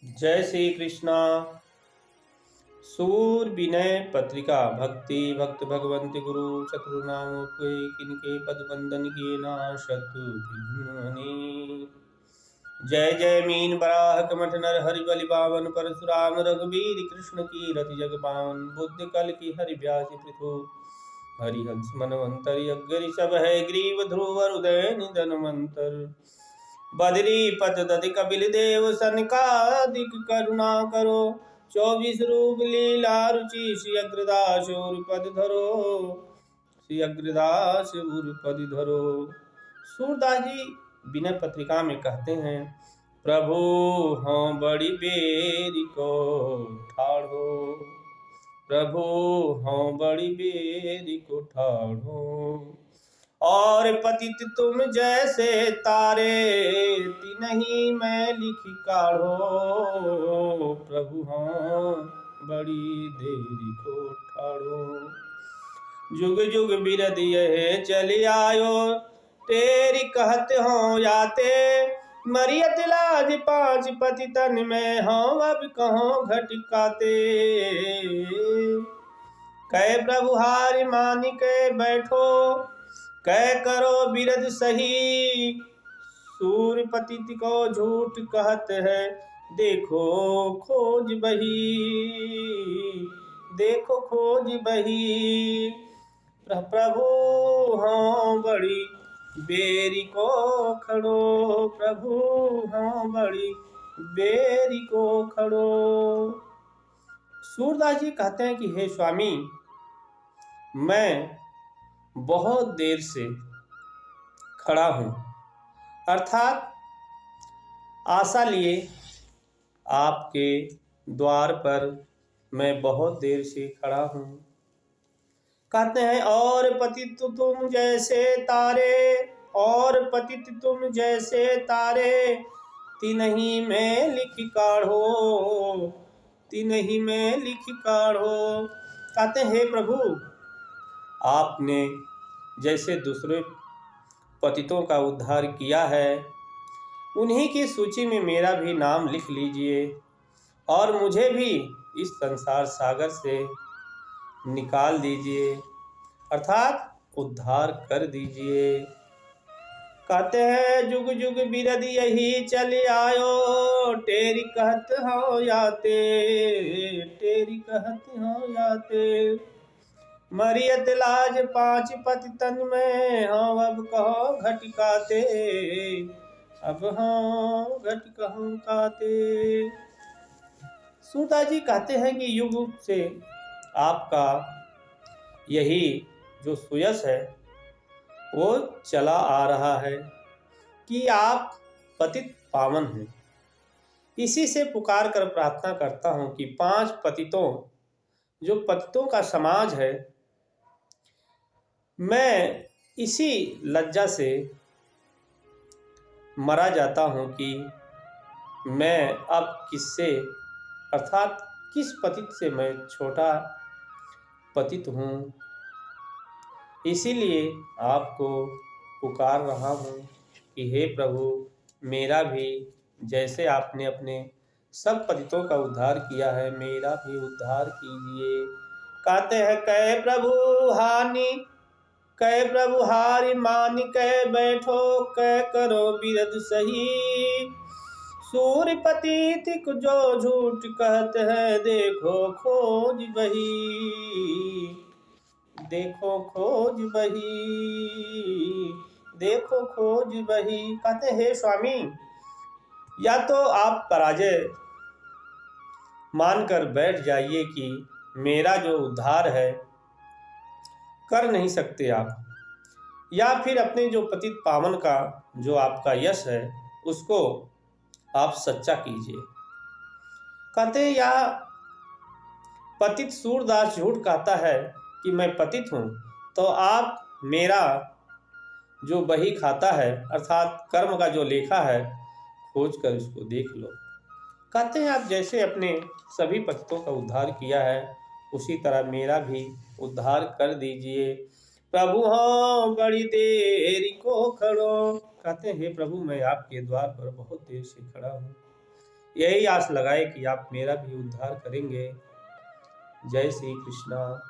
जय श्री कृष्णा। सूर विनय पत्रिका भक्ति भक्त भगवंत गुरु चतुर्नाम किनके पद बंदन किए ना शत्रु विघ्न। जय जय मीन बराह कमठ नर हरि बलि पावन परशुराम रघुवीर कृष्ण की रति जग पावन बुद्ध कल की हरि व्यास पृथु हरिहंस मनवंतरि अग्नि सब है ग्रीव ध्रुव उदय निधन मंतर बदरी पत दधि कपिल देव सनकादिक करुणा करो 24 रूप लीला रुचि श्री अग्रदास और पद धरो श्री अग्रदास और पद धरो। सूरदास जी विनय पत्रिका में कहते हैं, प्रभु हम बड़ी बेरी को ठाड़ो, प्रभु हम बड़ी बेरी को ठाड़ो, और पतित तुम जैसे तारे तिन्हीं मैं लिखी काढ़ो, प्रभु हम बड़ी देरी को ठाड़ो। जुग जुग बिरद यह चली आयो तेरी कहते हो याते, मरियत लाज 5 पति तन में हम अब कहो घटिकाते। कह प्रभु हारि मानी के बैठो कै करो बिरद सही, सूर पतित को झूठ कहत है देखो खोज बही, देखो खोज बही। प्रभु हाँ बड़ी बेरी को खड़ो, प्रभु हाँ बड़ी बेरी को खड़ो। सूरदास जी कहते हैं कि हे स्वामी, मैं बहुत देर से खड़ा हूँ, अर्थात आशा लिए आपके द्वार पर मैं बहुत देर से खड़ा हूँ। कहते हैं और पतित तुम जैसे तारे, और पतित तुम जैसे तारे तिन्हीं में लिखी काढ़ो, तिन्हीं में लिखी काढ़ो। कहते हैं हे प्रभु, आपने जैसे दूसरे पतितों का उद्धार किया है उन्हीं की सूची में मेरा भी नाम लिख लीजिए और मुझे भी इस संसार सागर से निकाल दीजिए, अर्थात उद्धार कर दीजिए। कहते हैं जुग जुग बिरद यही चले आयो तेरी कहत हो याते, तेरी कहत हो याते, मरियत लाज 5 पति तन में हम अब कहो घटिकाते, अब हम घट कहो काते। सूरदास जी कहते हैं कि युग से आपका यही जो सुयश है वो चला आ रहा है कि आप पतित पावन हैं। इसी से पुकार कर प्रार्थना करता हूँ कि 5 पतितों, जो पतितों का समाज है, मैं इसी लज्जा से मरा जाता हूँ कि मैं अब किससे, अर्थात किस पतित से मैं छोटा पतित हूँ। इसीलिए आपको पुकार रहा हूँ कि हे प्रभु, मेरा भी जैसे आपने अपने सब पतितों का उद्धार किया है मेरा भी उद्धार कीजिए। कहते हैं कह प्रभु हानि, कह प्रभु हारि मान कह बैठो, कह करो बिरद सही, सूर्य पतित जो झूठ कहते हैं देखो खोज बही, देखो खोज बही, देखो खोज बही। कहते हे स्वामी, या तो आप पराजय मानकर बैठ जाइए कि मेरा जो उद्धार है कर नहीं सकते आप, या फिर अपने जो पतित पावन का जो आपका यश है उसको आप सच्चा कीजिए। कहते या पतित सूरदास झूठ कहता है कि मैं पतित हूँ, तो आप मेरा जो बही खाता है अर्थात कर्म का जो लेखा है खोज कर उसको देख लो। कहते हैं आप जैसे अपने सभी पतितों का उद्धार किया है उसी तरह मेरा भी उद्धार कर दीजिए। प्रभु हाँ बड़ी देरी को खड़ो। कहते हैं हे प्रभु, मैं आपके द्वार पर बहुत देर से खड़ा हूँ, यही आस लगाए कि आप मेरा भी उद्धार करेंगे। जय श्री कृष्णा।